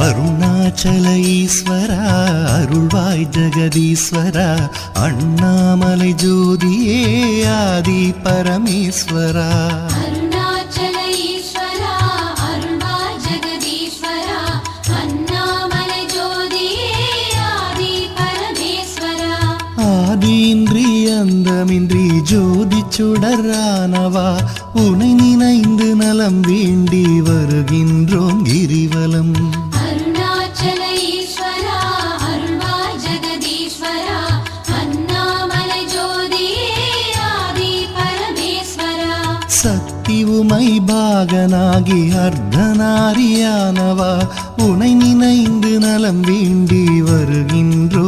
அருணாச்சல ஈஸ்வரா அருள்வாய் ஜெகதீஸ்வரா அண்ணாமலை ஜோதியே ஆதி பரமேஸ்வரா ஆதியின்றி அந்தமின்றி ஜோதி சுடரானவா உனை நினைந்து நலம் வேண்டி வருகின்றோம் கிரிவலம். அருணாச்சல ஈஸ்வரா அருள்வாய் ஜெகதீஸ்வரா அண்ணாமலை ஜோதியே ஆதி பரமேஸ்வரா. சக்தி உமை பாகனாகி அர்த்தநாரியானவா உனை நினைந்து நலம் வேண்டி வருகின்றோம்